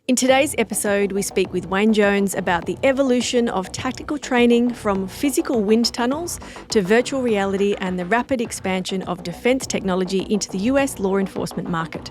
In today's episode, we speak with Wayne Jones about the evolution of tactical training from physical wind tunnels to virtual reality and the rapid expansion of defence technology into the US law enforcement market.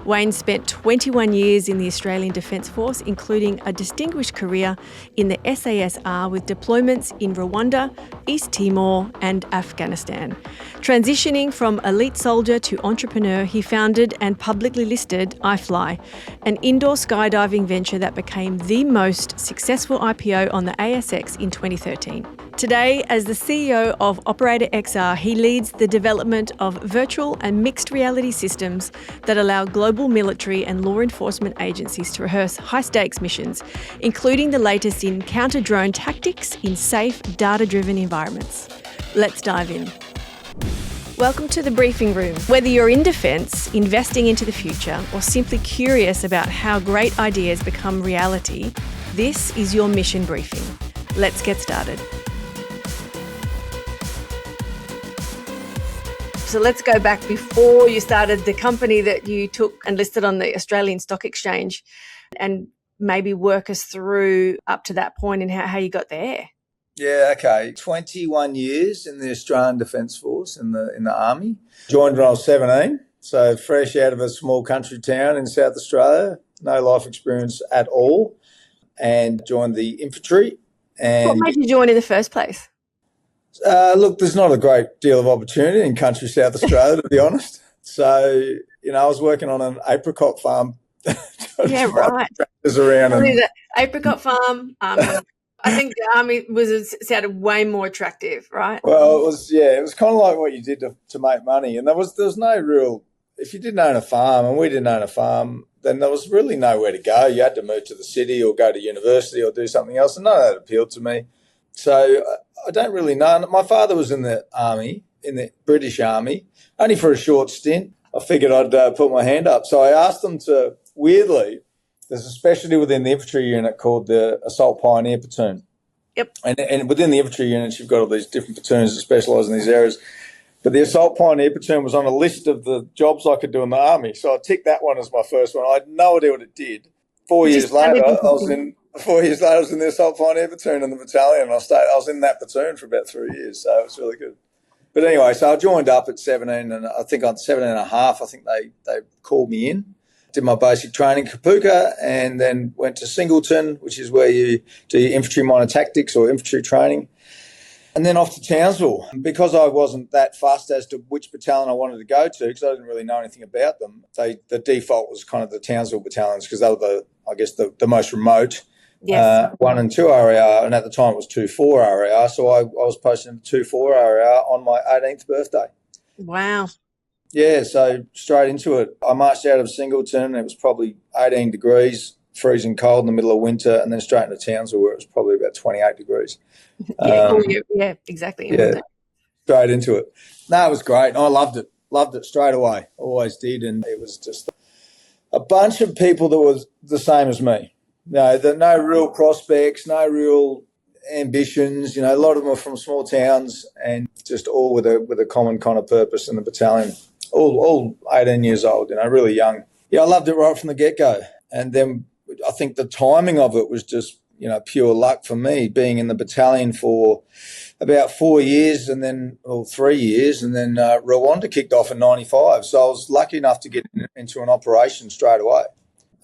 Wayne spent 21 years in the Australian Defence Force, including a distinguished career in the SASR with deployments in Rwanda, East Timor and Afghanistan. Transitioning from elite soldier to entrepreneur, he founded and publicly listed iFly, an indoor skydiving venture that became the most successful IPO on the ASX in 2013. Today, as the CEO of Operator XR, he leads the development of virtual and mixed reality systems that allow global military and law enforcement agencies to rehearse high-stakes missions, including the latest in counter-drone tactics in safe, data-driven environments. Let's dive in. Welcome to the briefing room. Whether you're in defence, investing into the future, or simply curious about how great ideas become reality, this is your mission briefing. Let's get started. So let's go back before you started the company that you took and listed on the Australian Stock Exchange, and maybe work us through up to that point and how you got there. Yeah, okay. 21 years in the Australian Defence Force in the Army. Joined when I was 17, so fresh out of a small country town in South Australia, no life experience at all, and joined the infantry. And what made you join in the first place? Look, there's not a great deal of opportunity in country South Australia, to be honest. So, I was working on an apricot farm. Yeah, right. Around The apricot farm. I think the army sounded way more attractive, right? Well, it was kind of like what you did to make money. And there was no real, if you didn't own a farm, and we didn't own a farm, then there was really nowhere to go. You had to move to the city or go to university or do something else. And none of that appealed to me. So I don't really know. My father was in the army, in the British Army, only for a short stint. I figured I'd put my hand up. So I asked them to, weirdly, there's a specialty within the infantry unit called the Assault Pioneer Platoon. Yep. And within the infantry units, you've got all these different platoons that specialise in these areas. But the Assault Pioneer Platoon was on a list of the jobs I could do in the Army. So I ticked that one as my first one. I had no idea what it did. 4 years later, I was in the Assault Pioneer Platoon in the battalion. I was in that platoon for about 3 years. So it was really good. But anyway, so I joined up at 17, and I think on 17 and a half, I think they called me in. Did my basic training in Kapuka, and then went to Singleton, which is where you do your infantry minor tactics or infantry training, and then off to Townsville. Because I wasn't that fussed as to which battalion I wanted to go to, because I didn't really know anything about them, the default was kind of the Townsville battalions, because they were the most remote. Yes. 1 and 2 RAR, and at the time it was 2-4 RAR, so I was posted in 2-4 RAR on my 18th birthday. Wow. Yeah, so straight into it. I marched out of Singleton. It was probably 18 degrees, freezing cold in the middle of winter, and then straight into Townsville where it was probably about 28 degrees. Yeah, exactly. Yeah, straight into it. No, it was great. I loved it. Loved it straight away. Always did, and it was just a bunch of people that was the same as me. No real prospects, no real ambitions. A lot of them are from small towns, and just all with a common kind of purpose in the battalion. All 18 years old, really young. Yeah, I loved it right from the get-go. And then I think the timing of it was just, pure luck for me, being in the battalion for about 4 years and then, 3 years, and then Rwanda kicked off in 95. So I was lucky enough to get into an operation straight away.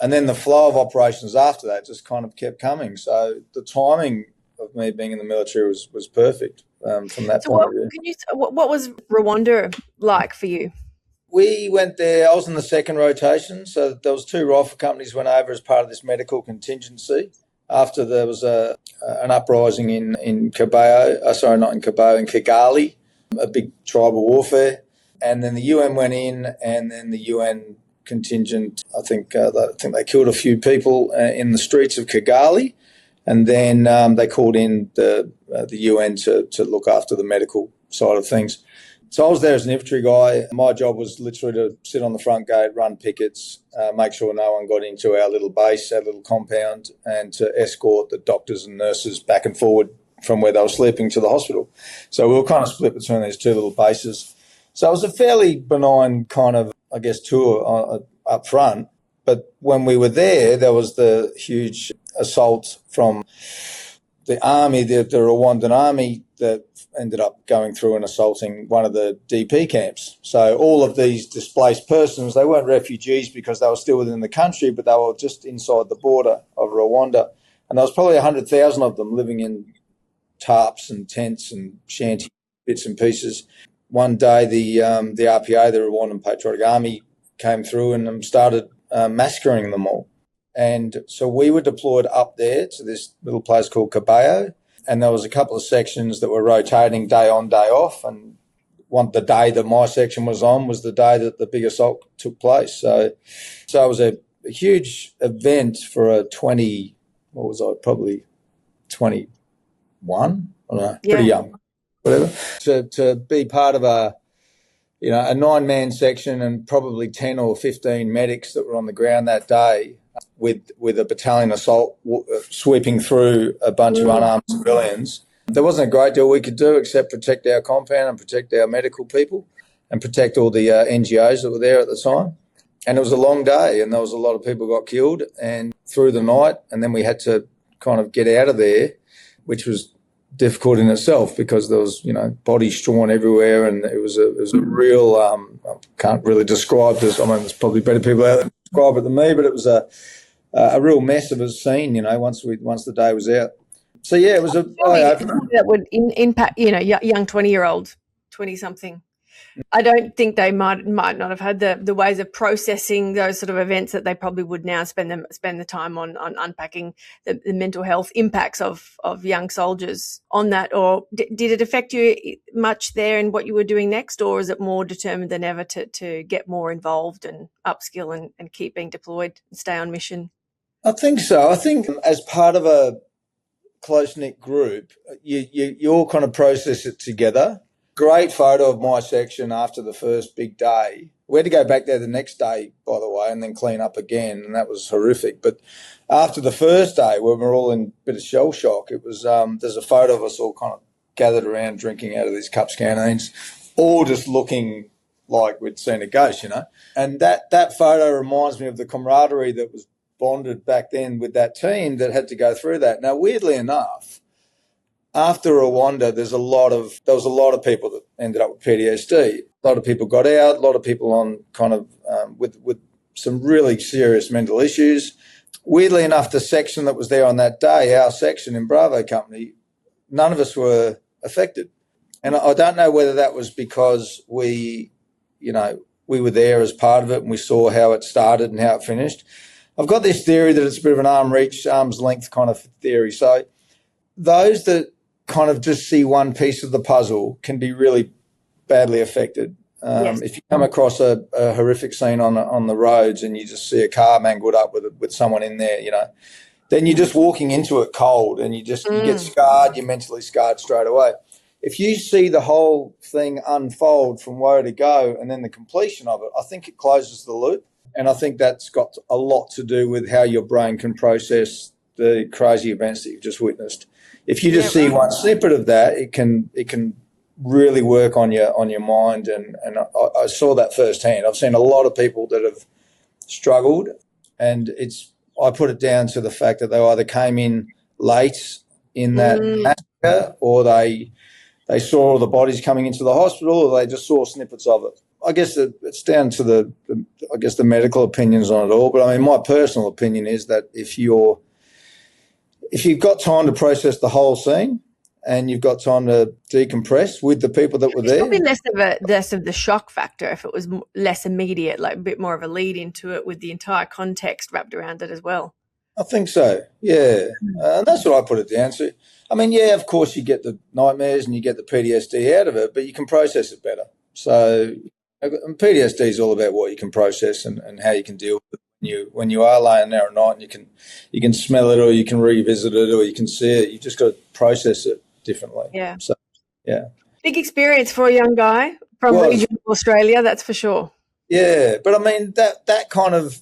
And then the flow of operations after that just kind of kept coming. So the timing of me being in the military was perfect from that point of view. What was Rwanda like for you? We went there. I was in the second rotation, so there was 2 rifle companies went over as part of this medical contingency. After there was an uprising in Kigali, a big tribal warfare, and then the UN went in, and then the UN contingent, I think they killed a few people in the streets of Kigali, and then they called in the UN to look after the medical side of things. So I was there as an infantry guy. My job was literally to sit on the front gate, run pickets, make sure no one got into our little base, our little compound, and to escort the doctors and nurses back and forward from where they were sleeping to the hospital. So we were kind of split between these 2 little bases. So it was a fairly benign kind of, tour up front. But when we were there was the huge assault from the army, the Rwandan army, that ended up going through and assaulting one of the DP camps. So all of these displaced persons, they weren't refugees because they were still within the country, but they were just inside the border of Rwanda. And there was probably 100,000 of them living in tarps and tents and shanty bits and pieces. One day the RPA, the Rwandan Patriotic Army, came through and started massacring them all. And so we were deployed up there to this little place called Kabayo, and there was a couple of sections that were rotating day on, day off, and the day that my section was on was the day that the big assault took place. So it was a huge event for a probably 21? I don't know, pretty young, whatever. To be part of a 9-man section and probably 10 or 15 medics that were on the ground that day with a battalion assault sweeping through a bunch of unarmed civilians. There wasn't a great deal we could do except protect our compound and protect our medical people and protect all the NGOs that were there at the time. And it was a long day, and there was a lot of people got killed and through the night, and then we had to kind of get out of there, which was difficult in itself because there was, bodies strewn everywhere, and it was a real, I can't really describe this. I mean, there's probably better people out there to describe it than me, but it was a real mess of a scene, once the day was out. So yeah, it was that would impact, young 20-year-old, 20-something. I don't think they might not have had the ways of processing those sort of events that they probably would now spend the time on unpacking the mental health impacts of young soldiers on that. Or did it affect you much there in what you were doing next, or is it more determined than ever to get more involved and upskill and keep being deployed and stay on mission? I think so. I think as part of a close-knit group, you all kind of process it together. Great photo of my section after the first big day. We had to go back there the next day, by the way, and then clean up again, and that was horrific. But after the first day, when we were all in a bit of shell shock, it was there's a photo of us all kind of gathered around drinking out of these cups canteens, all just looking like we'd seen a ghost, And that photo reminds me of the camaraderie that was bonded back then with that team that had to go through that. Now, weirdly enough, after Rwanda, there was a lot of people that ended up with PTSD. A lot of people got out. A lot of people on kind of with some really serious mental issues. Weirdly enough, the section that was there on that day, our section in Bravo Company, none of us were affected. And I don't know whether that was because we were there as part of it and we saw how it started and how it finished. I've got this theory that it's a bit of an arm's length kind of theory. So those that kind of just see one piece of the puzzle can be really badly affected. Yes. If you come across a horrific scene on the roads and you just see a car mangled up with someone in there, then you're just walking into it cold and you get scarred, you're mentally scarred straight away. If you see the whole thing unfold from where to go and then the completion of it, I think it closes the loop. And I think that's got a lot to do with how your brain can process the crazy events that you've just witnessed. If you just see one snippet of that, it can really work on your mind. And I saw that firsthand. I've seen a lot of people that have struggled, and I put it down to the fact that they either came in late in that massacre, or they saw all the bodies coming into the hospital, or they just saw snippets of it. I guess it's down to the medical opinions on it all. But I mean, my personal opinion is that if you've got time to process the whole scene and you've got time to decompress with the people that were there, probably less of the shock factor if it was less immediate, like a bit more of a lead into it with the entire context wrapped around it as well. I think so, yeah. And that's what I put it down to. I mean, yeah, of course you get the nightmares and you get the PTSD out of it, but you can process it better. So PTSD is all about what you can process and how you can deal with it. When you are laying there at night and you can smell it, or you can revisit it, or you can see it, you just got to process it differently. Yeah. So, yeah. Big experience for a young guy from regional Australia, that's for sure. Yeah, but I mean that kind of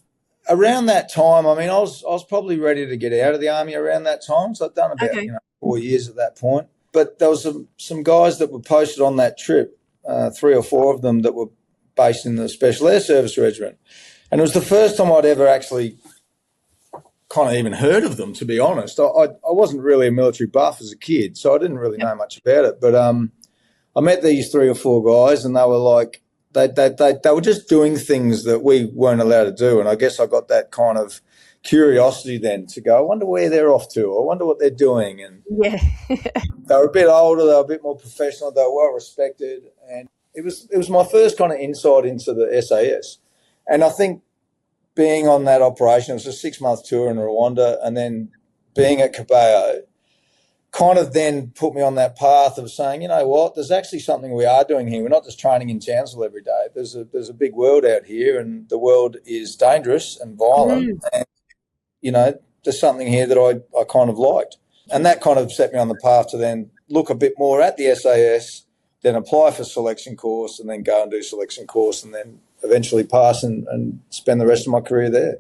around that time. I mean, I was probably ready to get out of the army around that time, so I'd done about 4 years at that point. But there was some guys that were posted on that trip, 3 or 4 of them that were based in the Special Air Service Regiment. And it was the first time I'd ever actually kind of even heard of them, to be honest. I wasn't really a military buff as a kid, so I didn't really know much about it. But I met these 3 or 4 guys, and they were like, they were just doing things that we weren't allowed to do. And I guess I got that kind of curiosity then to go, I wonder where they're off to. I wonder what they're doing. And they were a bit older, they were a bit more professional, they were well respected. And it was my first kind of insight into the SAS. And I think being on that operation, it was a 6-month tour in Rwanda, and then being at Kabeo kind of then put me on that path of saying, you know what, there's actually something we are doing here. We're not just training in Townsville every day. There's a big world out here, and the world is dangerous and violent. And, you know, there's something here that I kind of liked. And that kind of set me on the path to then look a bit more at the SAS, then apply for selection course, and then go and do selection course, and then eventually pass and spend the rest of my career there.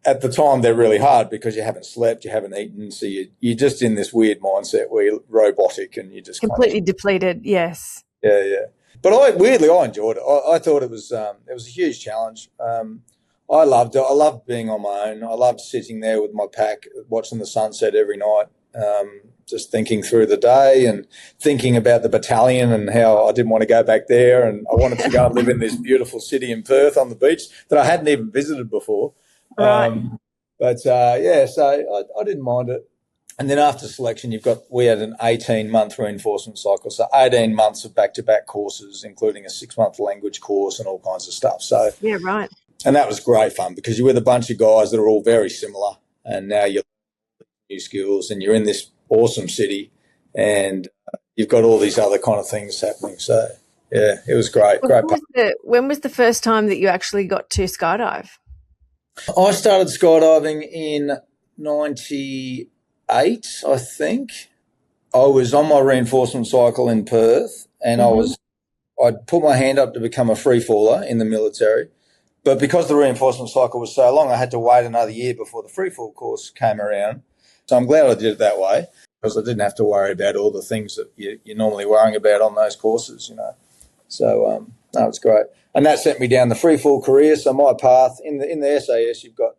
At the time, they're really hard because you haven't slept, you haven't eaten, so you're just in this weird mindset where you're robotic and you just completely depleted. Yes. Yeah. But I enjoyed it. I thought it was a huge challenge. I loved it. I loved being on my own. I loved sitting there with my pack, watching the sunset every night, just thinking through the day and thinking about the battalion and how I didn't want to go back there, and I wanted to go and live in this beautiful city in Perth on the beach that I hadn't even visited before. Right. So I didn't mind it. And then after selection, we had an 18-month reinforcement cycle, so 18 months of back-to-back courses, including a 6-month language course and all kinds of stuff. So yeah, right. And that was great fun because you're with a bunch of guys that are all very similar, and now you're new skills and you're in this awesome city, and you've got all these other kind of things happening. So yeah, it was great. When was the first time that you actually got to skydive? I started skydiving in 98, I think. I was on my reinforcement cycle in Perth, and I'd put my hand up to become a free faller in the military. But because the reinforcement cycle was so long, I had to wait another year before the free fall course came around. So I'm glad I did it that way, because I didn't have to worry about all the things that you're normally worrying about on those courses, you know. So that was great. And that sent me down the free fall career. So my path in the SAS, you've got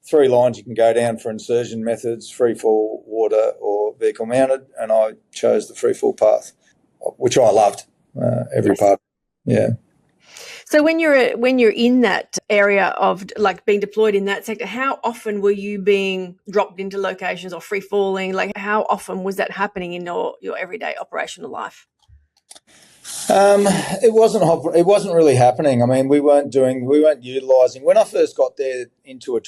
3 lines you can go down for insertion methods: free fall, water, or vehicle mounted. And I chose the free fall path, which I loved every part. Yeah. So when you're in that area of like being deployed in that sector, how often were you being dropped into locations or free falling? Like how often was that happening in your everyday operational life? It wasn't really happening. I mean, we weren't utilising. When I first got there into a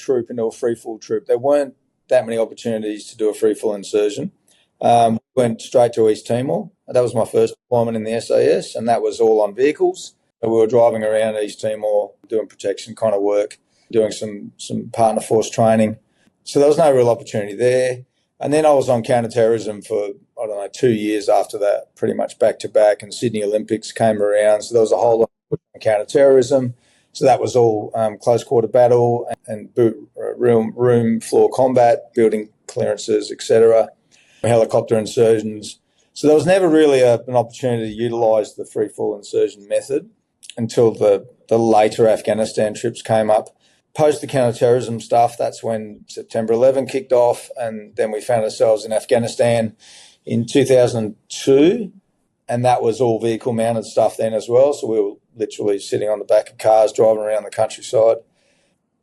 free fall troop, there weren't that many opportunities to do a free fall insertion. Went straight to East Timor. That was my first deployment in the SAS, and that was all on vehicles. So we were driving around East Timor, doing protection kind of work, doing some partner force training. So there was no real opportunity there. And then I was on counter-terrorism for, 2 years after that, pretty much back to back, and Sydney Olympics came around. So there was a whole lot of counter-terrorism. So that was all close quarter battle and room floor combat, building clearances, etc., helicopter insertions. So there was never really an opportunity to utilise the free fall insertion method until the later Afghanistan trips came up. Post the counter-terrorism stuff, that's when September 11 kicked off, and then we found ourselves in Afghanistan in 2002, and that was all vehicle-mounted stuff then as well. So we were literally sitting on the back of cars, driving around the countryside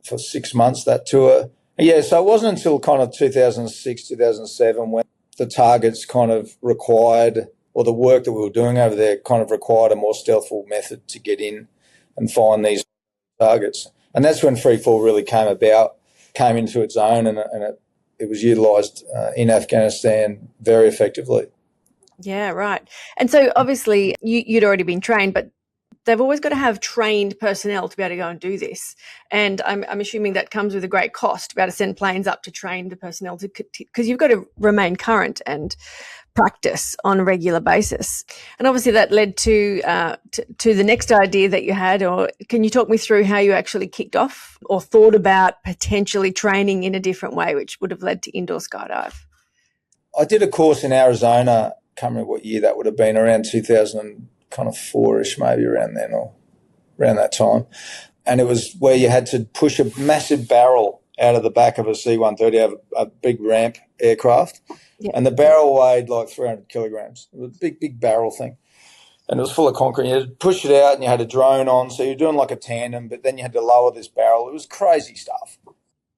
for 6 months, that tour. Yeah, so it wasn't until kind of 2006, 2007 when the targets kind of required, or the work that we were doing over there kind of required a more stealthful method to get in and find these targets. And that's when free fall really came into its own, and it was utilised in Afghanistan very effectively. Yeah, right. And so obviously you'd already been trained, but they've always got to have trained personnel to be able to go and do this. And I'm assuming that comes with a great cost to be able to send planes up to train the personnel, because you've got to remain current and practice on a regular basis. And obviously that led to the next idea that you had. Or can you talk me through how you actually kicked off or thought about potentially training in a different way, which would have led to indoor skydive? I did a course in Arizona. Can't remember what year that would have been, around 2004-ish, maybe around then or around that time. and it was where you had to push a massive barrel out of the back of a C-130, a big ramp aircraft, and the barrel weighed like 300 kilograms. It was a big barrel thing. And it was full of concrete. You had to push it out and you had a drone on. So you're doing like a tandem, but then you had to lower this barrel. It was crazy stuff.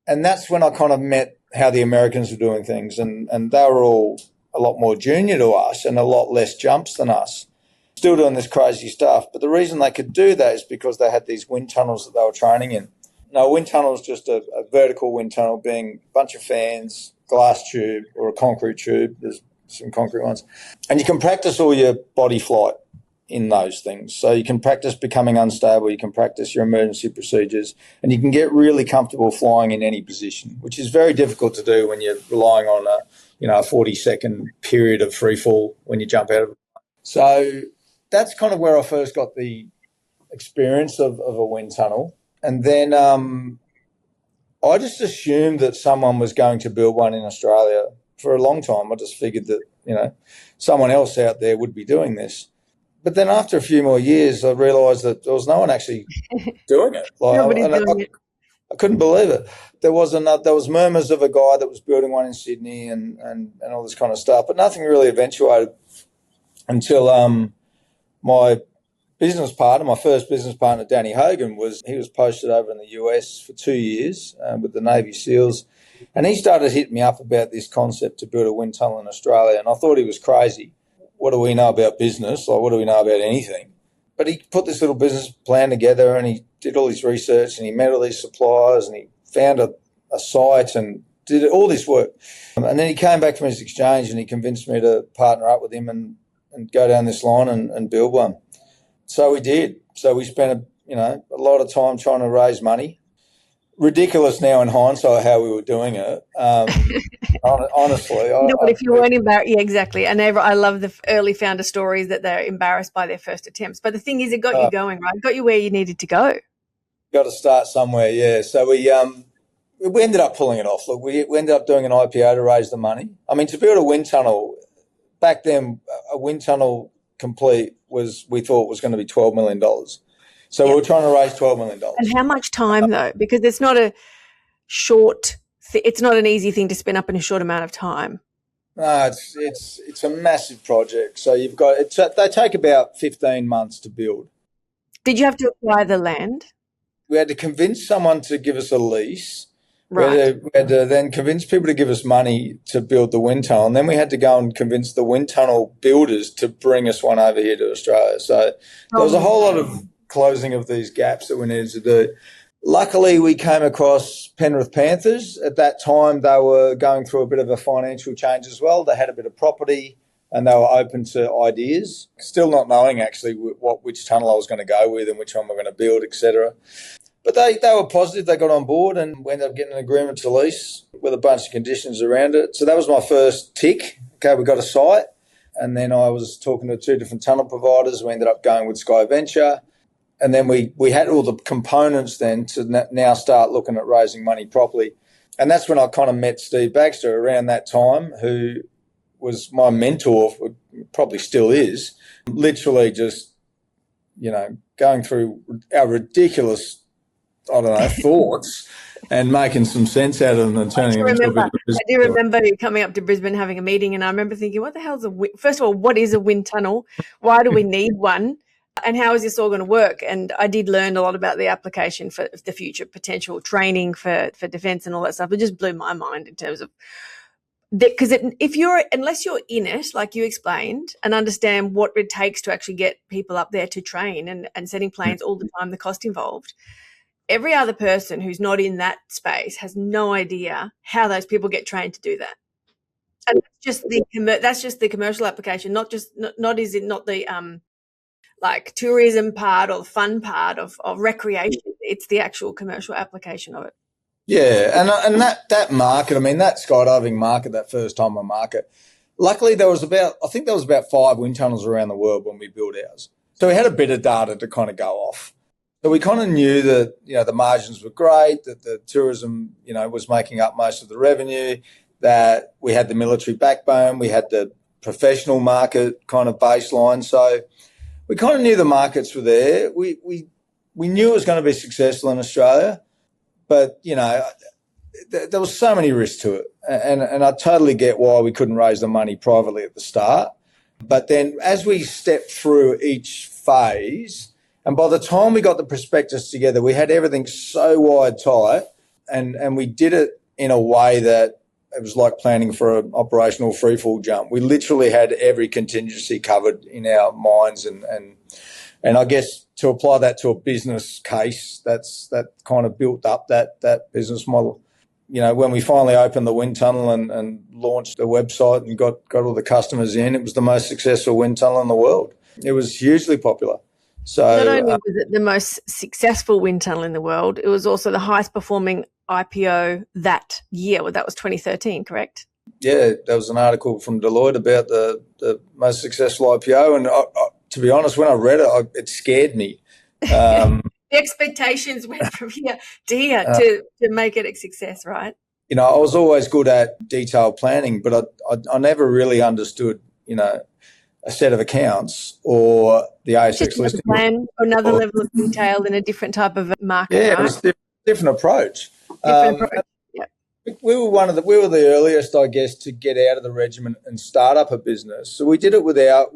And that's when I kind of met how the Americans were doing things. And they were all a lot more junior to us and a lot less jumps than us. Still doing this crazy stuff. But the reason they could do that is because they had these wind tunnels that they were training in. Now, a wind tunnel is just a vertical wind tunnel being a bunch of fans, glass tube or a concrete tube. There's some concrete ones. And you can practice all your body flight in those things. So you can practice becoming unstable, you can practice your emergency procedures, and you can get really comfortable flying in any position, which is very difficult to do when you're relying on a 40-second period of free fall when you jump out of it. So that's kind of where I first got the experience of a wind tunnel. And then I just assumed that someone was going to build one in Australia for a long time. I just figured that, someone else out there would be doing this. But then after a few more years, I realised that there was no one actually doing it. Nobody's doing it. I couldn't believe it. There was murmurs of a guy that was building one in Sydney and all this kind of stuff, but nothing really eventuated until my first business partner, Danny Hogan, he was posted over in the US for 2 years with the Navy SEALs, and he started hitting me up about this concept to build a wind tunnel in Australia, and I thought he was crazy. What do we know about business? Like, what do we know about anything? But he put this little business plan together and he did all his research and he met all these suppliers and he found a site and did all this work. And then he came back from his exchange and he convinced me to partner up with him and go down this line and build one. So we did. So we spent a lot of time trying to raise money. Ridiculous now in hindsight how we were doing it. Honestly, but if you weren't embarrassed, yeah, exactly. And I love the early founder stories that they're embarrassed by their first attempts. But the thing is, it got you going, right? It got you where you needed to go. Got to start somewhere, yeah. So we ended up pulling it off. Look, we ended up doing an IPO to raise the money. I mean, to build a wind tunnel back then, a wind tunnel complete we thought was going to be $12 million. So we were trying to raise $12 million. And how much time though? Because it's not a short. It's not an easy thing to spin up in a short amount of time. No, it's a massive project. So they take about 15 months to build. Did you have to acquire the land? We had to convince someone to give us a lease. Right. We had to then convince people to give us money to build the wind tunnel. And then we had to go and convince the wind tunnel builders to bring us one over here to Australia. So there was a whole lot of closing of these gaps that we needed to do. Luckily, we came across Penrith Panthers. At that time, they were going through a bit of a financial change as well. They had a bit of property and they were open to ideas, still not knowing actually which tunnel I was going to go with and which one we're going to build, etc. But they were positive. They got on board and we ended up getting an agreement to lease with a bunch of conditions around it. So that was my first tick. Okay, we got a site. And then I was talking to 2 different tunnel providers. We ended up going with Sky Venture. And then we had all the components then to now start looking at raising money properly. And that's when I kind of met Steve Baxter around that time, who was my mentor, probably still is, literally just, going through our ridiculous, thoughts and making some sense out of them and turning them into a bit of a business. I do remember coming up to Brisbane, having a meeting, and I remember thinking, what the hell is first of all, what is a wind tunnel? Why do we need one? And how is this all going to work? And I did learn a lot about the application for the future potential training for defence and all that stuff. It just blew my mind in terms of because unless you're in it, like you explained, and understand what it takes to actually get people up there to train and setting planes all the time, the cost involved. Every other person who's not in that space has no idea how those people get trained to do that. And that's just the commercial application, not the like tourism part or the fun part of recreation. It's the actual commercial application of it. Yeah, and that market, I mean, that skydiving market, that first time market, luckily there was about 5 wind tunnels around the world when we built ours. So we had a bit of data to kind of go off. So we kind of knew that, the margins were great, that the tourism, was making up most of the revenue, that we had the military backbone, we had the professional market kind of baseline. So we kind of knew the markets were there. We we knew it was going to be successful in Australia, but, there was so many risks to it. And I totally get why we couldn't raise the money privately at the start. But then as we stepped through each phase, and by the time we got the prospectus together, we had everything so wide tight, and we did it in a way that it was like planning for an operational freefall jump. We literally had every contingency covered in our minds, and I guess to apply that to a business case, that kind of built up that business model. When we finally opened the wind tunnel and launched the website and got all the customers in, it was the most successful wind tunnel in the world. It was hugely popular. So not only was it the most successful wind tunnel in the world, it was also the highest performing IPO that year. Well, that was 2013, correct? Yeah, there was an article from Deloitte about the most successful IPO, and to be honest, when I read it, it scared me. The expectations went from here to here to make it a success, right? I was always good at detailed planning, but I never really understood, a set of accounts or the ASX listing. Plan, another level of detail in a different type of market. Yeah, right? it was a different approach. Yep. We were the earliest, I guess, to get out of the regiment and start up a business. So we did it without.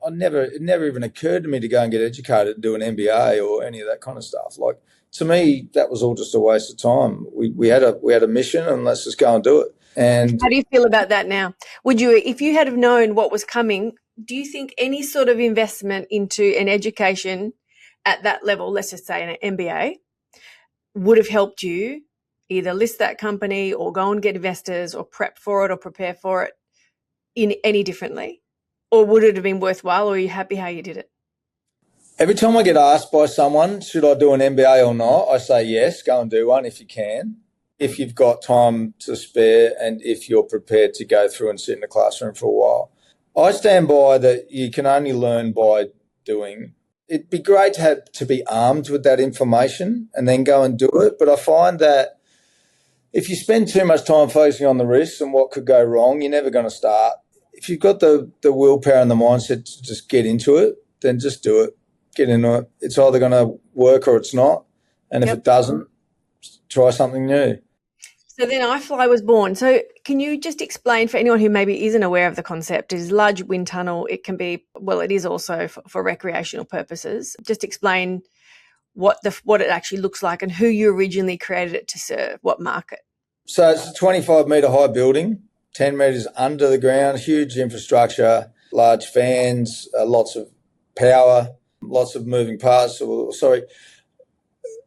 It never even occurred to me to go and get educated and do an MBA or any of that kind of stuff. Like, to me, that was all just a waste of time. We had a mission, and let's just go and do it. And how do you feel about that now? Would you, if you had have known what was coming, do you think any sort of investment into an education at that level, let's just say an MBA, would have helped you either list that company or go and get investors or prep for it or prepare for it in any differently? Or would it have been worthwhile, or are you happy how you did it? Every time I get asked by someone, should I do an MBA or not, I say yes, go and do one if you can, if you've got time to spare and if you're prepared to go through and sit in the classroom for a while. I stand by that you can only learn by doing. It'd be great to be armed with that information and then go and do it, but I find that if you spend too much time focusing on the risks and what could go wrong, you're never going to start. If you've got the willpower and the mindset to just get into it, then just do it. Get into it. It's either going to work or it's not. And if it doesn't, try something new. So then iFly was born. So can you just explain for anyone who maybe isn't aware of the concept? It is a large wind tunnel. It can be, well, it is also for recreational purposes. Just explain what it actually looks like and who you originally created it to serve, what market. So it's a 25-metre high building, 10 metres under the ground, huge infrastructure, large fans, lots of power, lots of moving parts.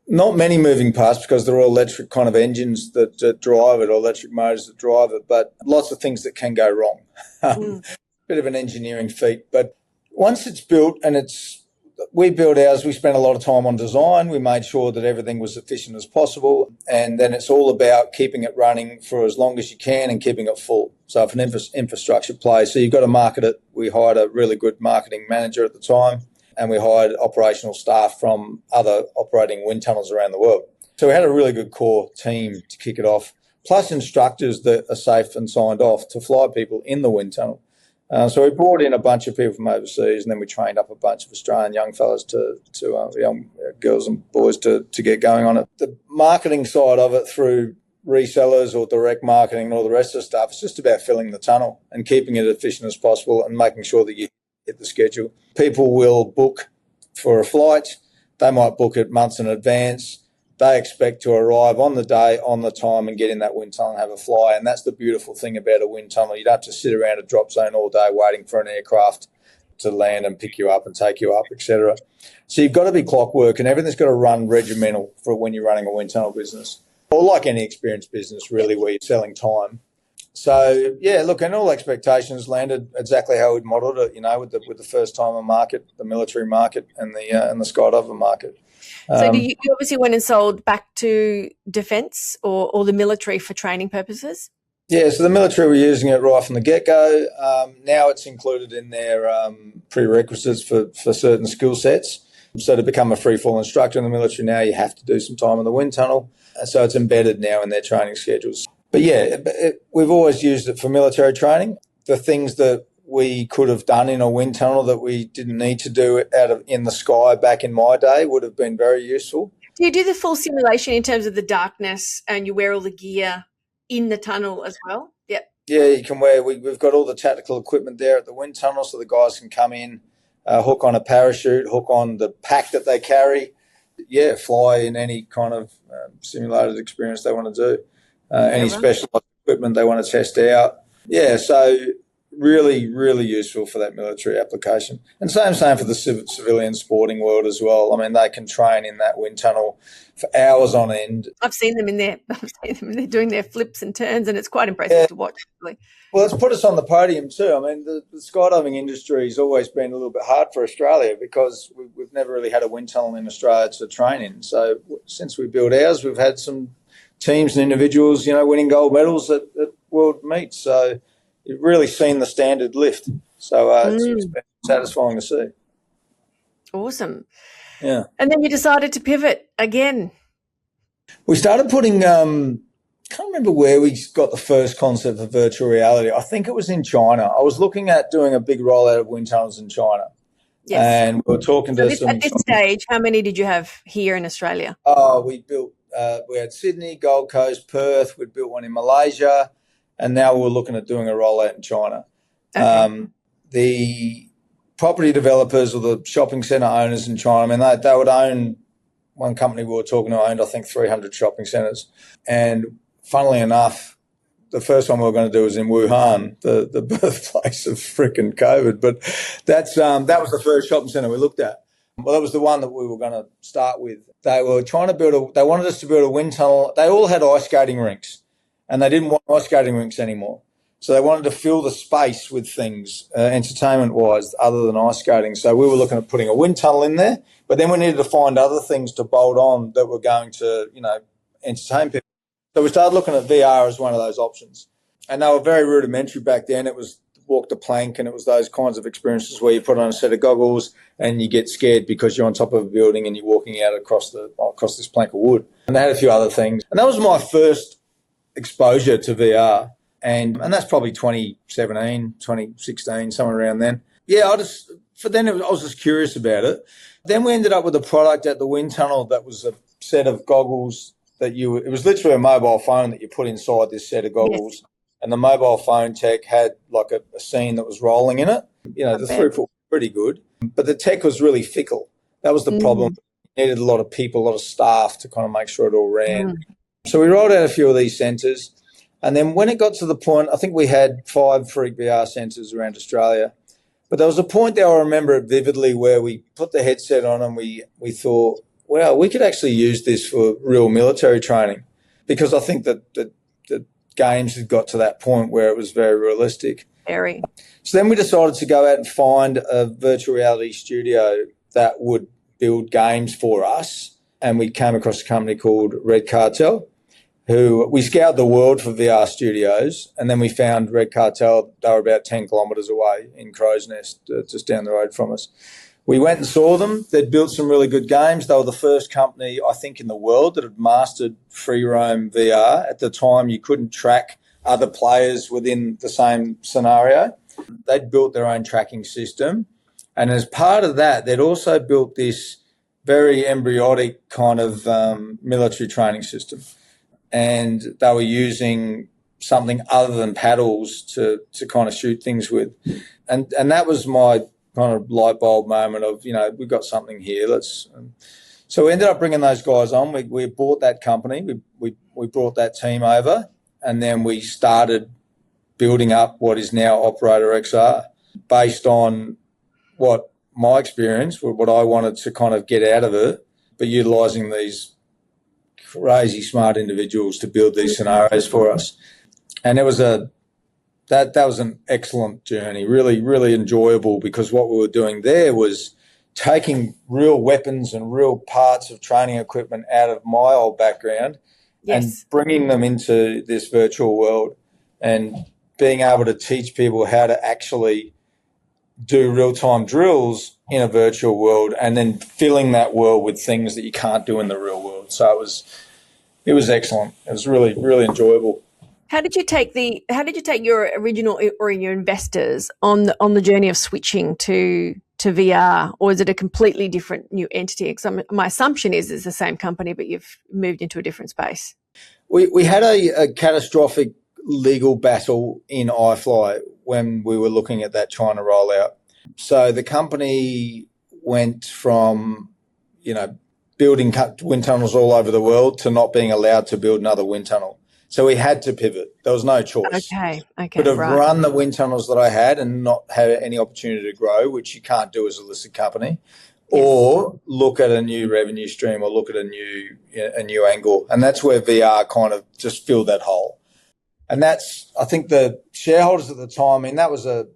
Not many moving parts because they're all electric kind of engines that drive it, or electric motors that drive it, but lots of things that can go wrong. Bit of an engineering feat. But once it's built, and we built ours, we spent a lot of time on design. We made sure that everything was efficient as possible. And then it's all about keeping it running for as long as you can and keeping it full. So if an infrastructure play, so you've got to market it. We hired a really good marketing manager at the time, and we hired operational staff from other operating wind tunnels around the world. So we had a really good core team to kick it off, plus instructors that are safe and signed off to fly people in the wind tunnel. So we brought in a bunch of people from overseas, and then we trained up a bunch of Australian young fellas to young girls and boys to get going on it. The marketing side of it through resellers or direct marketing and all the rest of the stuff, it's just about filling the tunnel and keeping it efficient as possible and making sure that you hit the schedule. People will book for a flight. They might book it months in advance. They expect to arrive on the day, on the time, and get in that wind tunnel and have a fly. And that's the beautiful thing about a wind tunnel. You don't have to sit around a drop zone all day waiting for an aircraft to land and pick you up and take you up, etc. So you've got to be clockwork, and everything's got to run regimental for when you're running a wind tunnel business, or like any experienced business, really, where you're selling time. So, yeah, look, and all expectations landed exactly how we'd modelled it, with the first-timer market, the military market, and the skydiver market. So you obviously went and sold back to defence or the military for training purposes? Yeah, so the military were using it right from the get-go. Now it's included in their prerequisites for certain skill sets. So to become a free-fall instructor in the military now, you have to do some time in the wind tunnel. So it's embedded now in their training schedules. But yeah, we've always used it for military training. The things that we could have done in a wind tunnel that we didn't need to do in the sky back in my day would have been very useful. Do you do the full simulation in terms of the darkness and you wear all the gear in the tunnel as well? Yep. Yeah, you can we've got all the tactical equipment there at the wind tunnel so the guys can come in, hook on a parachute, hook on the pack that they carry. Yeah, fly in any kind of simulated experience they want to do. Any specialized equipment they want to test out. Yeah, so really, really useful for that military application. And same for the civilian sporting world as well. I mean, they can train in that wind tunnel for hours on end. I've seen them in there. Doing their flips and turns, and it's quite impressive to watch, actually. Well, it's put us on the podium too. I mean, the skydiving industry has always been a little bit hard for Australia because we've never really had a wind tunnel in Australia to train in. So since we built ours, we've had some teams and individuals, winning gold medals at world meets. So you've really seen the standard lift. So it's been satisfying to see. Awesome. Yeah. And then you decided to pivot again. We started putting, can't remember where we got the first concept of virtual reality. I think it was in China. I was looking at doing a big rollout of wind tunnels in China. Yes. And we were talking to some... At this stage, how many did you have here in Australia? We had Sydney, Gold Coast, Perth. We'd built one in Malaysia. And now we're looking at doing a rollout in China. Okay. The property developers or the shopping centre owners in China, I mean, they would own, one company we were talking to owned, I think, 300 shopping centres. And funnily enough, the first one we were going to do was in Wuhan, the birthplace of frickin' COVID. But that was the first shopping centre we looked at. Well, that was the one that we were going to start with. They were trying to they wanted us to build a wind tunnel. They all had ice skating rinks. And they didn't want ice skating rinks anymore. So they wanted to fill the space with things, entertainment-wise, other than ice skating. So we were looking at putting a wind tunnel in there, but then we needed to find other things to bolt on that were going to, entertain people. So we started looking at VR as one of those options. And they were very rudimentary back then. It was walk the plank, and it was those kinds of experiences where you put on a set of goggles and you get scared because you're on top of a building and you're walking out across this plank of wood. And they had a few other things. And that was my first exposure to VR, and that's probably 2017, 2016, somewhere around then. Yeah, I was just curious about it. Then we ended up with a product at the wind tunnel that was a set of goggles it was literally a mobile phone that you put inside this set of goggles. Yes. And the mobile phone tech had like a scene that was rolling in it. The throughput was pretty good, but the tech was really fickle. That was the problem. You needed a lot of people, a lot of staff to kind of make sure it all ran. So we rolled out a few of these centres, and then when it got to the point, I think we had 5 Freak VR centres around Australia, but there was a point there, I remember it vividly, where we put the headset on and we thought, wow, we could actually use this for real military training, because I think that the games had got to that point where it was very realistic. Very. So then we decided to go out and find a virtual reality studio that would build games for us, and we came across a company called Red Cartel, who we scoured the world for VR studios, and then we found Red Cartel. They were about 10 kilometres away in Crow's Nest, just down the road from us. We went and saw them. They'd built some really good games. They were the first company, I think, in the world that had mastered free roam VR. At the time, you couldn't track other players within the same scenario. They'd built their own tracking system. And as part of that, they'd also built this very embryonic kind of military training system. And they were using something other than paddles to kind of shoot things with. And that was my kind of light bulb moment of, we've got something here. So we ended up bringing those guys on. We bought that company. We brought that team over, and then we started building up what is now Operator XR based on what my experience, what I wanted to kind of get out of it, but utilising these crazy smart individuals to build these scenarios for us. And it was that was an excellent journey, really, really enjoyable, because what we were doing there was taking real weapons and real parts of training equipment out of my old background and bringing them into this virtual world and being able to teach people how to actually do real-time drills in a virtual world, and then filling that world with things that you can't do in the real world. So it was excellent. It was really, really enjoyable. How did you take your original or your investors on the journey of switching to VR, or is it a completely different new entity? Because my assumption is it's the same company, but you've moved into a different space. We had a catastrophic legal battle in iFly when we were looking at that China rollout. So the company went from, building wind tunnels all over the world to not being allowed to build another wind tunnel. So we had to pivot. There was no choice. Okay, Could have right. run the wind tunnels that I had and not have any opportunity to grow, which you can't do as a listed company, or look at a new revenue stream or look at a new angle. And that's where VR kind of just filled that hole. And that's, I think the shareholders at the time, that was a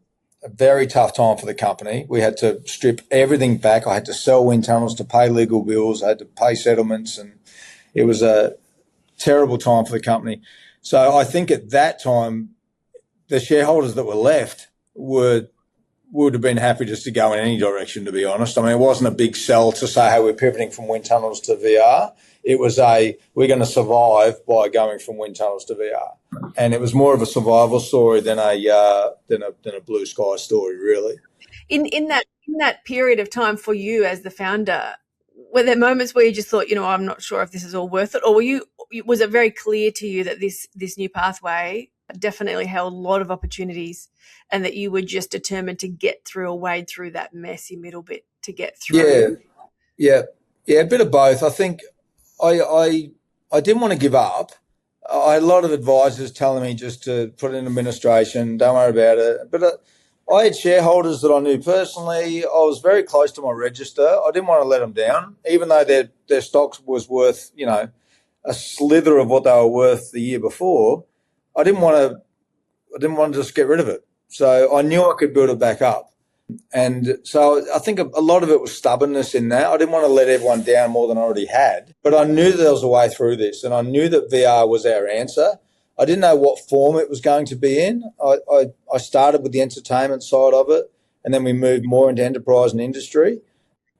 very tough time for the company. We had to strip everything back. I had to sell wind tunnels to pay legal bills. I had to pay settlements, and it was a terrible time for the company. So I think at that time, the shareholders that were left would have been happy just to go in any direction, to be honest. It wasn't a big sell to say, hey, we're pivoting from wind tunnels to VR. It was we're going to survive by going from wind tunnels to VR. And it was more of a survival story than a blue sky story, really. In that period of time for you as the founder, were there moments where you just thought, I'm not sure if this is all worth it, or was it very clear to you that this new pathway definitely held a lot of opportunities, and that you were just determined to get through or wade through that messy middle bit to get through? Yeah, a bit of both. I think I didn't want to give up. I had a lot of advisors telling me just to put it in administration, don't worry about it. But I had shareholders that I knew personally. I was very close to my register. I didn't want to let them down, even though their stocks was worth, a slither of what they were worth the year before. I didn't want to just get rid of it. So I knew I could build it back up. And so I think a lot of it was stubbornness in that. I didn't want to let everyone down more than I already had. But I knew that there was a way through this, and I knew that VR was our answer. I didn't know what form it was going to be in. I started with the entertainment side of it, and then we moved more into enterprise and industry.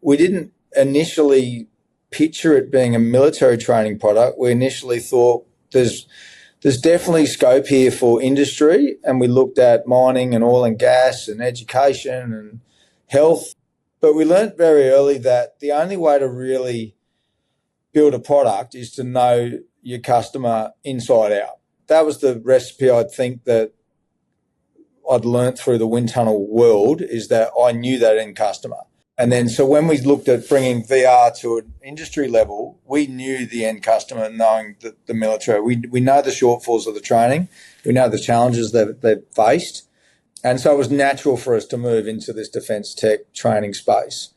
We didn't initially picture it being a military training product. We initially thought there's definitely scope here for industry, and we looked at mining and oil and gas and education and health. But we learned very early that the only way to really build a product is to know your customer inside out. That was the recipe, I think, that I'd learnt through the wind tunnel world, is that I knew that end customer. And then so when we looked at bringing VR to an industry level, we knew the end customer, knowing the military. We know the shortfalls of the training. We know the challenges that they've faced. And so it was natural for us to move into this defence tech training space,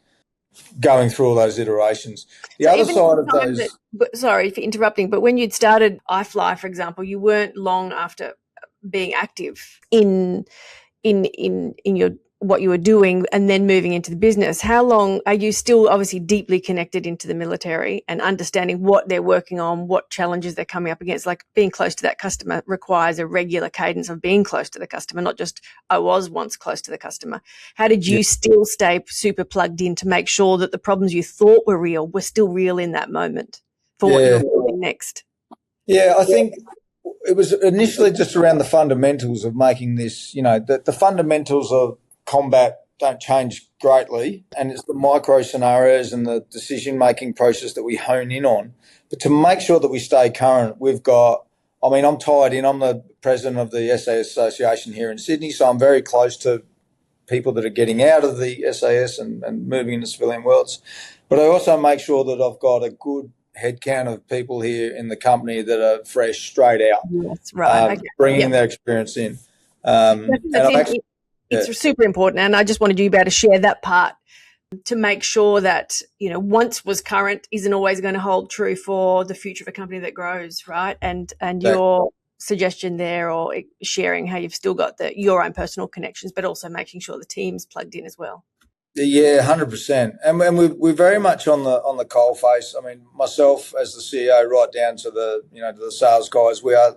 going through all those iterations. The other side of those... Sorry for interrupting, but when you'd started iFly, for example, you weren't long after being active in your what you were doing and then moving into the business. How long are you still obviously deeply connected into the military and understanding what they're working on, what challenges they're coming up against? Like, being close to that customer requires a regular cadence of being close to the customer, not just I was once close to the customer. How did you still stay super plugged in to make sure that the problems you thought were real were still real in that moment for what you're doing next? Yeah, I think it was initially just around the fundamentals of making this, the fundamentals of combat don't change greatly, and it's the micro scenarios and the decision-making process that we hone in on. But to make sure that we stay current, I'm tied in. I'm the president of the SAS Association here in Sydney, so I'm very close to people that are getting out of the SAS and moving into civilian worlds. But I also make sure that I've got a good headcount of people here in the company that are fresh, straight out, yes, right. Bringing their experience in. It's super important, and I just wanted you to be able to share that part to make sure that, once was current isn't always going to hold true for the future of a company that grows, right? And your suggestion there, or sharing how you've still got your own personal connections, but also making sure the team's plugged in as well. Yeah, 100%. And we're very much on the coal face. Myself as the CEO, right down to the sales guys, we are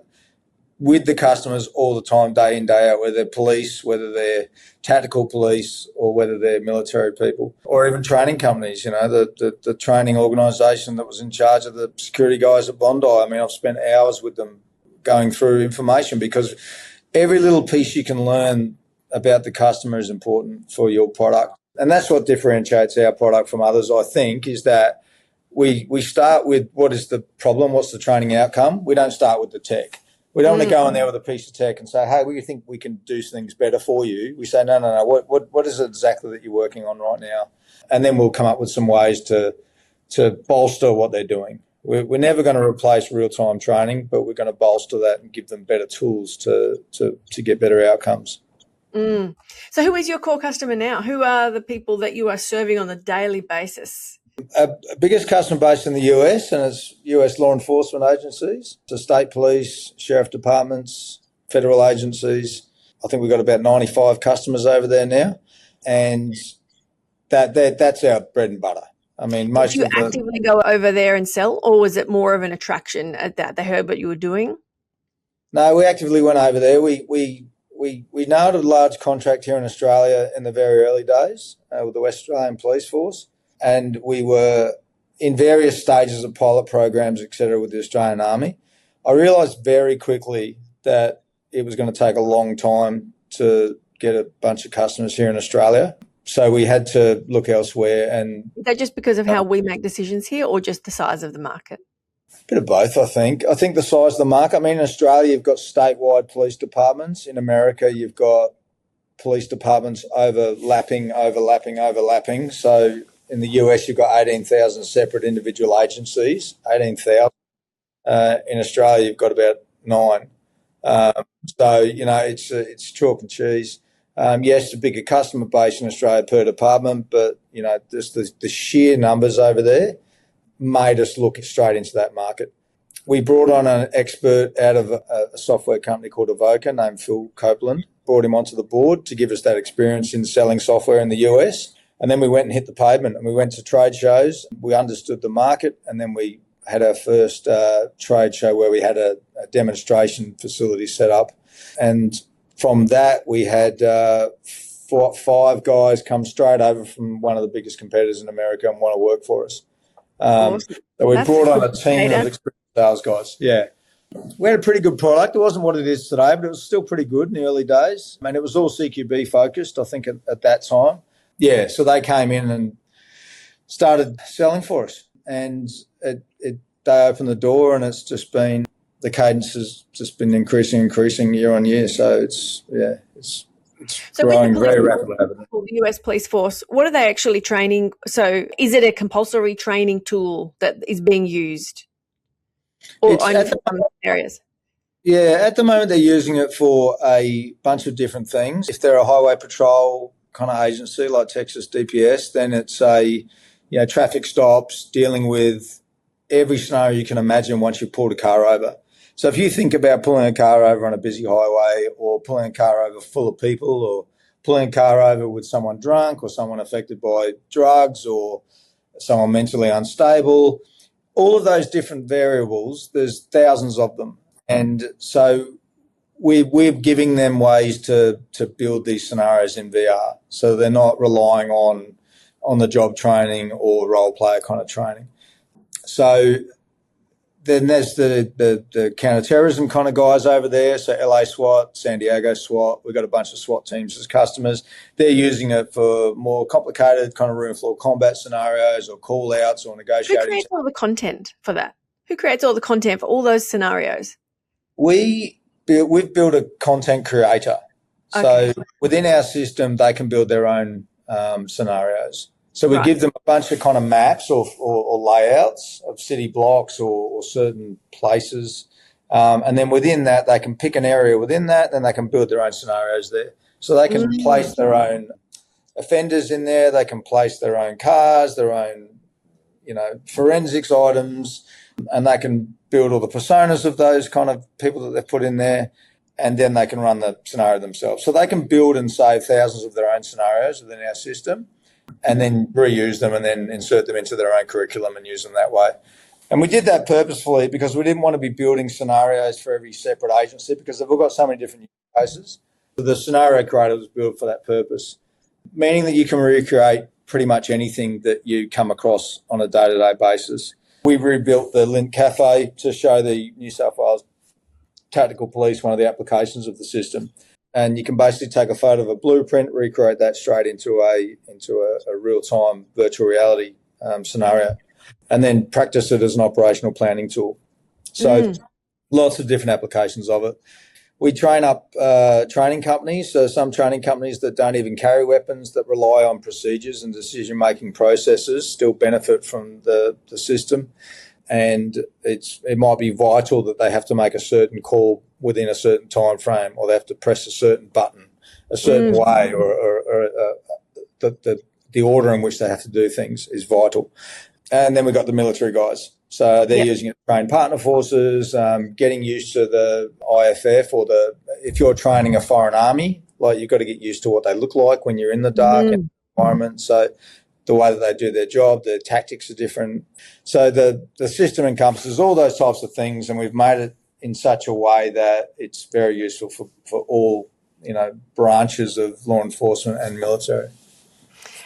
with the customers all the time, day in, day out, whether they're police, whether they're tactical police, or whether they're military people, or even training companies, the training organisation that was in charge of the security guys at Bondi. I've spent hours with them going through information, because every little piece you can learn about the customer is important for your product. And that's what differentiates our product from others, I think, is that we start with what is the problem, what's the training outcome. We don't start with the tech. We don't want to go in there with a piece of tech and say, hey, we think we can do things better for you. We say, no. What is it exactly that you're working on right now? And then we'll come up with some ways to bolster what they're doing. We're never going to replace real-time training, but we're going to bolster that and give them better tools to get better outcomes. So who is your core customer now? Who are the people that you are serving on a daily basis? Our biggest customer base in the US, and it's US law enforcement agencies, so state police, sheriff departments, federal agencies. I think we've got about 95 customers over there now, and that's our bread and butter. I mean, most Did you actively go over there and sell, or was it more of an attraction at that? They heard what you were doing? No, we actively went over there. We nailed a large contract here in Australia in the very early days with the West Australian Police Force. And we were in various stages of pilot programs, et cetera, with the Australian Army. I realised very quickly that it was going to take a long time to get a bunch of customers here in Australia. So we had to look elsewhere. And is that just because of how we make decisions here, or just the size of the market? A bit of both, I think. I think the size of the market. I mean, in Australia, you've got statewide police departments. In America, you've got police departments overlapping. So in the US, you've got 18,000 separate individual agencies, 18,000. In Australia, you've got about 9. So, it's chalk and cheese. Yes, a bigger customer base in Australia per department, but, just the sheer numbers over there made us look straight into that market. We brought on an expert out of a software company called Avoca named Phil Copeland, brought him onto the board to give us that experience in selling software in the US. And then we went and hit the pavement, and we went to trade shows. We understood the market, and then we had our first trade show where we had a demonstration facility set up. And from that, we had 5 guys come straight over from one of the biggest competitors in America and want to work for us. Awesome. So we brought on a team of experienced sales guys. Yeah. We had a pretty good product. It wasn't what it is today, but it was still pretty good in the early days. I mean, it was all CQB focused, I think, at that time. Yeah, so they came in and started selling for us, and they opened the door, and it's just been, the cadence has just been increasing year on year. So it's growing very rapidly. The US Police Force, what are they actually training? So is it a compulsory training tool that is being used, or only for some areas? Yeah, at the moment they're using it for a bunch of different things. If they're a highway patrol kind of agency like Texas DPS, then it's traffic stops, dealing with every scenario you can imagine once you've pulled a car over. So if you think about pulling a car over on a busy highway, or pulling a car over full of people, or pulling a car over with someone drunk, or someone affected by drugs, or someone mentally unstable, all of those different variables, there's thousands of them. And so we're giving them ways to build these scenarios in VR, so they're not relying on the job training or role player kind of training. So then there's the counterterrorism kind of guys over there. So LA SWAT, San Diego SWAT, we've got a bunch of SWAT teams as customers. They're using it for more complicated kind of room floor combat scenarios, or call outs, or negotiating. Who creates all the content for that? Who creates all the content for all those scenarios? We've built a content creator. Okay. So within our system, they can build their own scenarios. So we give them a bunch of kind of maps or layouts of city blocks or certain places. And then within that, they can pick an area within that, then they can build their own scenarios there. So they can place their own offenders in there. They can place their own cars, their own, forensics items, and they can build all the personas of those kind of people that they've put in there. And then they can run the scenario themselves. So they can build and save thousands of their own scenarios within our system, and then reuse them and then insert them into their own curriculum and use them that way. And we did that purposefully because we didn't want to be building scenarios for every separate agency, because they've all got so many different use cases. So the scenario creator was built for that purpose, meaning that you can recreate pretty much anything that you come across on a day-to-day basis. We rebuilt the Lint Cafe to show the New South Wales tactical police, one of the applications of the system. And you can basically take a photo of a blueprint, recreate that straight into a real-time virtual reality scenario, and then practice it as an operational planning tool. So lots of different applications of it. We train up training companies, so some training companies that don't even carry weapons, that rely on procedures and decision-making processes, still benefit from the system. And it might be vital that they have to make a certain call within a certain time frame, or they have to press a certain button a certain way, or the order in which they have to do things is vital. And then we've got the military guys. So they're using it to train partner forces, getting used to the IFF, or if you're training a foreign army, like you've got to get used to what they look like when you're in the dark environment. So the way that they do their job, their tactics are different. So the system encompasses all those types of things, and we've made it in such a way that it's very useful for all, branches of law enforcement and military.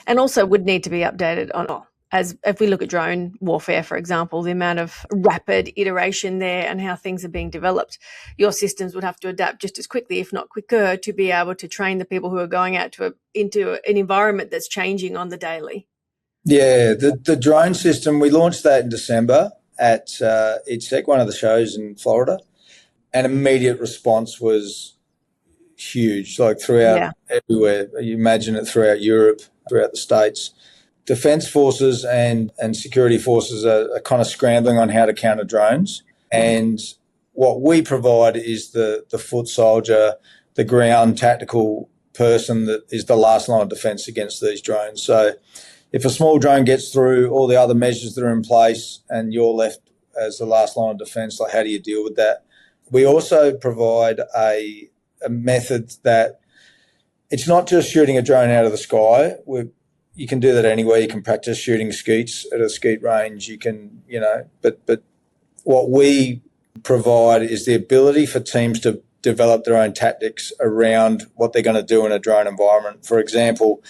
And also would need to be updated on, as if we look at drone warfare, for example, the amount of rapid iteration there and how things are being developed, your systems would have to adapt just as quickly, if not quicker, to be able to train the people who are going out into an environment that's changing on the daily. Yeah, the drone system, we launched that in December at ITSEC, one of the shows in Florida, and immediate response was huge, like throughout everywhere. You imagine it throughout Europe, throughout the States. Defence forces and security forces are kind of scrambling on how to counter drones. And what we provide is the foot soldier, the ground tactical person that is the last line of defence against these drones. So if a small drone gets through all the other measures that are in place and you're left as the last line of defence, like how do you deal with that? We also provide a method that it's not just shooting a drone out of the sky. You can do that anywhere. You can practice shooting skeets at a skeet range. You can, but what we provide is the ability for teams to develop their own tactics around what they're going to do in a drone environment. For example,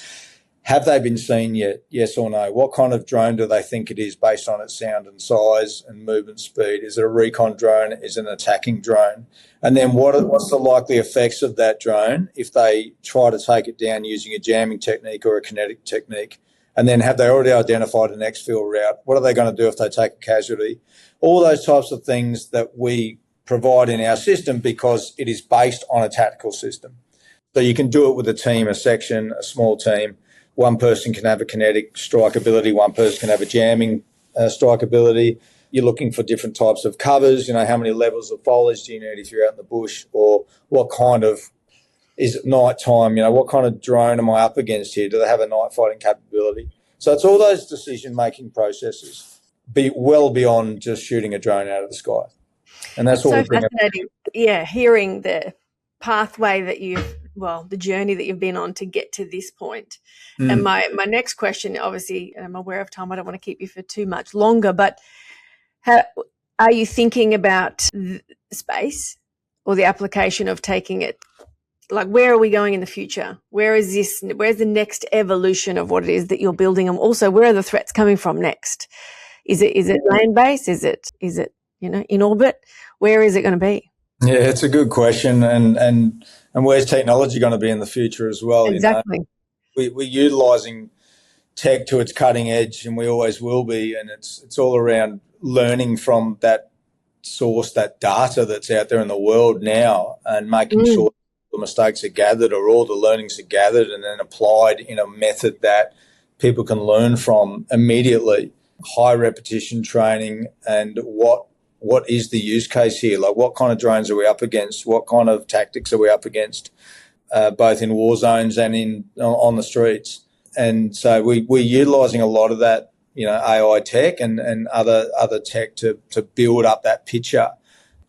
have they been seen yet? Yes or no? What kind of drone do they think it is based on its sound and size and movement speed? Is it a recon drone? Is it an attacking drone? And then what's the likely effects of that drone if they try to take it down using a jamming technique or a kinetic technique? And then have they already identified an exfil route? What are they going to do if they take a casualty? All those types of things that we provide in our system, because it is based on a tactical system. So you can do it with a team, a section, a small team. One person can have a kinetic strike ability. One person can have a jamming strike ability. You're looking for different types of covers. How many levels of foliage do you need if you're out in the bush? Or what kind of, is it night time? What kind of drone am I up against here? Do they have a night fighting capability? So it's all those decision-making processes, well beyond just shooting a drone out of the sky. And that's what so fascinating. Yeah, hearing the pathway that the journey that you've been on to get to this point. And my next question, obviously, and I'm aware of time, I don't want to keep you for too much longer, but how are you thinking about space or the application of taking it? Like, where are we going in the future? Where's the next evolution of what it is that you're building? And also, where are the threats coming from next? Is it land-based? Is it in orbit? Where is it going to be? Yeah, it's a good question. And where's technology going to be in the future as well? Exactly. We're utilising tech to its cutting edge, and we always will be. And it's all around learning from that source, that data that's out there in the world now, and making sure the mistakes are gathered or all the learnings are gathered and then applied in a method that people can learn from immediately. High repetition training, and what is the use case here? Like, what kind of drones are we up against? What kind of tactics are we up against, both in war zones and on the streets? And so we're utilising a lot of that, AI tech and other tech to build up that picture.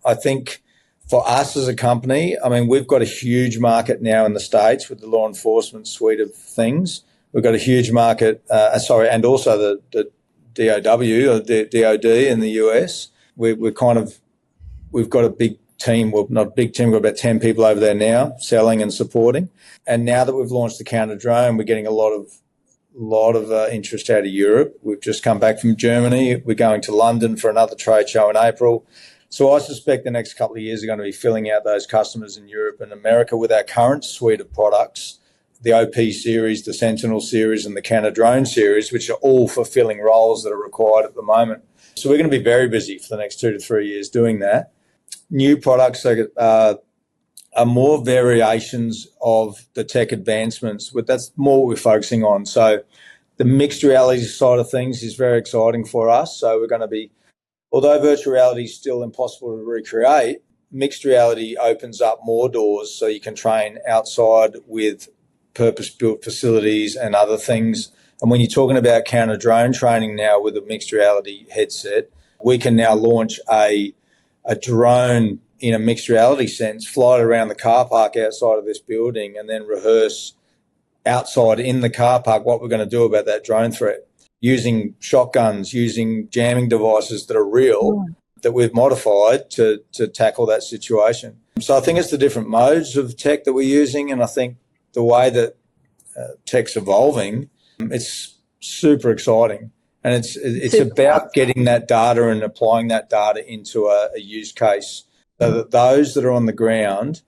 I think for us as a company, we've got a huge market now in the States with the law enforcement suite of things. We've got a huge market, and also the DOW or the DOD in the US. We've got a big team. Well, not a big team. We've got about 10 people over there now selling and supporting. And now that we've launched the counter drone, we're getting a lot of interest out of Europe. We've just come back from Germany. We're going to London for another trade show in April. So I suspect the next couple of years are going to be filling out those customers in Europe and America with our current suite of products, the OP series, the Sentinel series, and the Counter Drone series, which are all fulfilling roles that are required at the moment. So we're going to be very busy for the next 2 to 3 years doing that. New products are more variations of the tech advancements, but that's more what we're focusing on. So the mixed reality side of things is very exciting for us. So we're going to be, although virtual reality is still impossible to recreate, mixed reality opens up more doors so you can train outside with purpose-built facilities and other things. And when you're talking about counter-drone training now with a mixed reality headset, we can now launch a drone in a mixed reality sense, fly it around the car park outside of this building and then rehearse outside in the car park what we're going to do about that drone threat, using shotguns, using jamming devices that are real, that we've modified to tackle that situation. So I think it's the different modes of tech that we're using, and I think the way that tech's evolving, it's super exciting. And it's about getting that data and applying that data into a use case so that those that are on the ground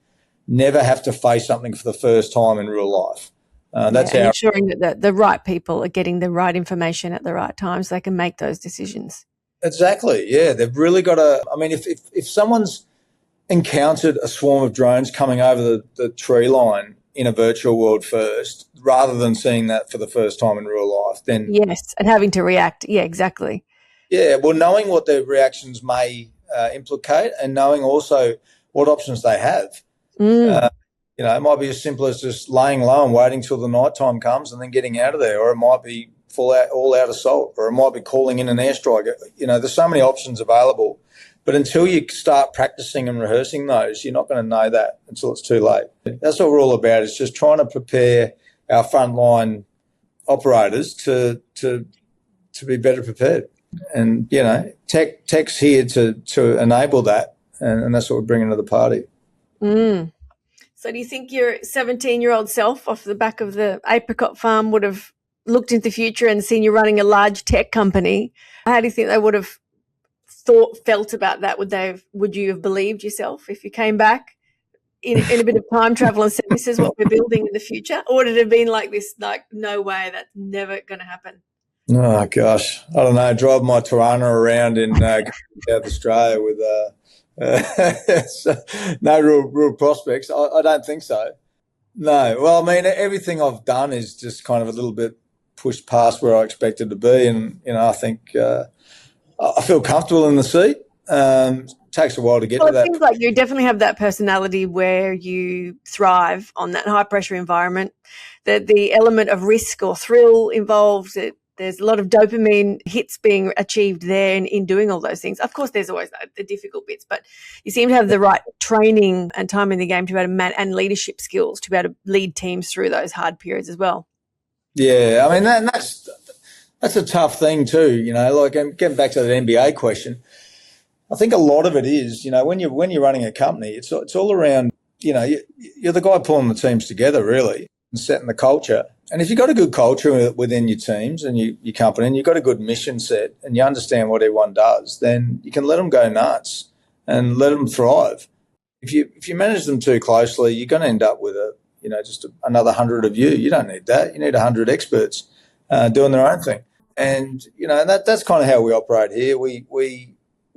never have to face something for the first time in real life. That's and ensuring that the right people are getting the right information at the right time so they can make those decisions. Exactly, yeah. They've really got to, I mean, if someone's encountered a swarm of drones coming over the tree line in a virtual world first, rather than seeing that for the first time in real life, then... Yes, and having to react. Yeah, exactly. Yeah, well, knowing what their reactions may implicate and knowing also what options they have. It might be as simple as just laying low and waiting till the night time comes and then getting out of there, or it might be all out assault, or it might be calling in an airstrike. There's so many options available. But until you start practicing and rehearsing those, you're not going to know that until it's too late. That's what we're all about, is just trying to prepare our frontline operators to be better prepared. And, tech's here to enable that, and that's what we're bringing to the party. So do you think your 17-year-old self off the back of the apricot farm would have looked into the future and seen you running a large tech company? How do you think they would have felt about that? Would you have believed yourself if you came back in a bit of time travel and said, this is what we're building in the future? Or would it have been like this, like, no way, that's never going to happen? Oh, gosh. I don't know. Drive my Tirana around in South Australia with no real prospects. I don't think so. No. Well, I mean, everything I've done is just kind of a little bit pushed past where I expected to be. And, I think I feel comfortable in the seat. Takes a while to get to that. It seems like you definitely have that personality where you thrive on that high-pressure environment. The element of risk or thrill involved, there's a lot of dopamine hits being achieved there in doing all those things. Of course, there's always the difficult bits, but you seem to have the right training and time in the game to be able to and leadership skills to be able to lead teams through those hard periods as well. Yeah, I mean, that's a tough thing too, like getting back to that NBA question. I think a lot of it is, when you're running a company, it's all around, you're the guy pulling the teams together really and setting the culture. And if you've got a good culture within your teams and your company, and you've got a good mission set and you understand what everyone does, then you can let them go nuts and let them thrive. If you manage them too closely, you're going to end up with just another 100 of you. You don't need that. You need 100 experts doing their own thing. And, that's kind of how we operate here. We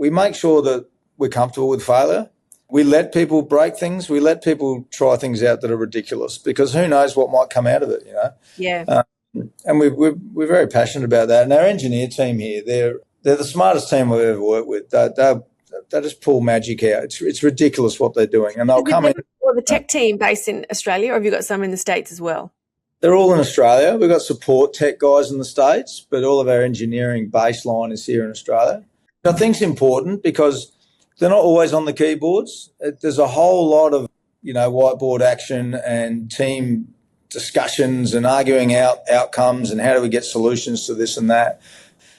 make sure that we're comfortable with failure. We let people break things. We let people try things out that are ridiculous, because who knows what might come out of it, Yeah. And we're very passionate about that. And our engineer team here, they're the smartest team we've ever worked with. They just pull magic out. It's ridiculous what they're doing. And they'll come in. Or the tech team based in Australia, or have you got some in the States as well? They're all in Australia. We've got support tech guys in the States, but all of our engineering baseline is here in Australia. I think it's important because they're not always on the keyboards. There's a whole lot of, whiteboard action and team discussions and arguing out outcomes and how do we get solutions to this and that.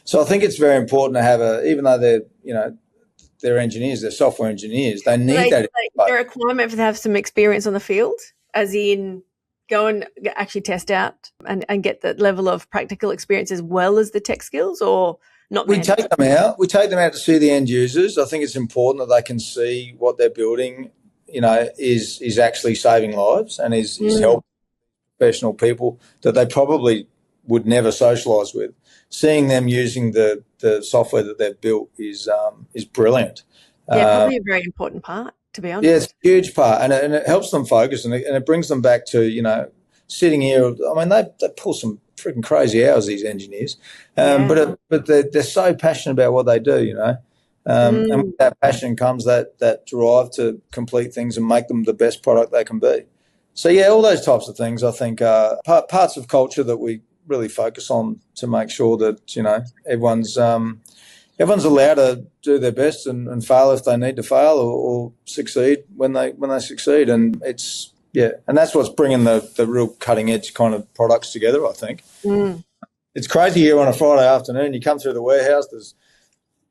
So I think it's very important to have even though they're engineers, they're software engineers, they need that. Is there a requirement for them to have some experience on the field, as in go and actually test out and get that level of practical experience as well as the tech skills, or not We mandatory. take them out. We take them out to see the end users. I think it's important that they can see what they're building, is actually saving lives and is helping professional people that they probably would never socialise with. Seeing them using the software that they've built is brilliant. Yeah, probably a very important part, to be honest. Yeah, it's a huge part, and it helps them focus, and it brings them back to sitting here. I mean, they pull some freaking crazy hours, these engineers, but they're so passionate about what they do, and with that passion comes that drive to complete things and make them the best product they can be. So yeah, all those types of things I think are parts of culture that we really focus on to make sure that everyone's allowed to do their best and fail if they need to fail or succeed when they succeed, and and that's what's bringing the real cutting edge kind of products together, I think. It's crazy here on a Friday afternoon. You come through the warehouse,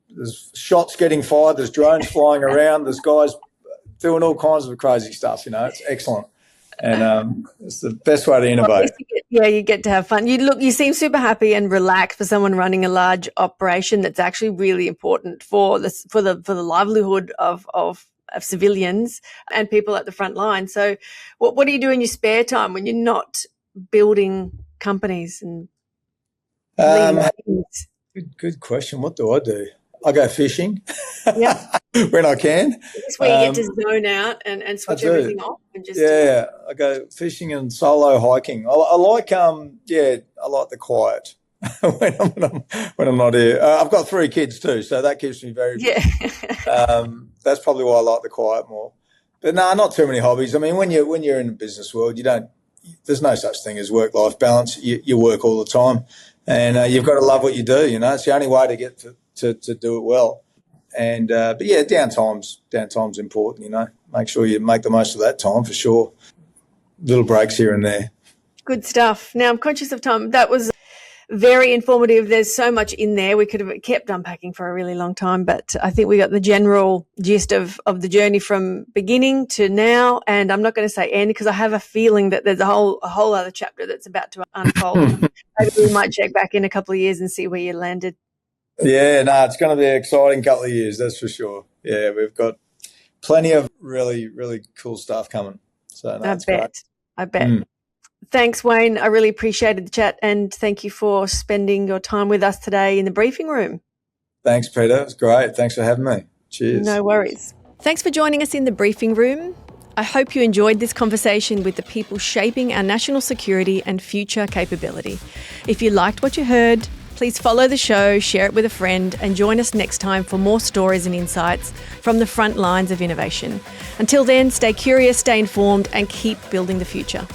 there's shots getting fired, there's drones flying around, there's guys doing all kinds of crazy stuff. It's excellent. And it's the best way to innovate. You get to have fun. You seem super happy and relaxed for someone running a large operation that's actually really important for the livelihood of civilians and people at the front line. So what do you do in your spare time when you're not building companies and Good question. What do I do? I go fishing yeah. when I can. It's where you get to zone out and switch everything off and just I go fishing and solo hiking. I like the quiet when I'm not here. I've got 3 kids too, so that keeps me very busy. That's probably why I like the quiet more. But no, not too many hobbies. I mean, when you're in the business world, there's no such thing as work-life balance. You work all the time, and you've got to love what you do. It's the only way to get to do it well. And but yeah, downtime's important. Make sure you make the most of that time for sure. Little breaks here and there. Good stuff. Now I'm conscious of time. That was very informative. There's so much in there. We could have kept unpacking for a really long time, but I think we got the general gist of the journey from beginning to now. And I'm not going to say end because I have a feeling that there's a whole other chapter that's about to unfold. Maybe we might check back in a couple of years and see where you landed. Yeah, no, it's going to be an exciting couple of years, that's for sure. Yeah, we've got plenty of really, really cool stuff coming. So I bet. Thanks, Wayne. I really appreciated the chat, and thank you for spending your time with us today in the briefing room. Thanks, Peta. It was great. Thanks for having me. Cheers. No worries. Thanks for joining us in the briefing room. I hope you enjoyed this conversation with the people shaping our national security and future capability. If you liked what you heard, please follow the show, share it with a friend, and join us next time for more stories and insights from the front lines of innovation. Until then, stay curious, stay informed, and keep building the future.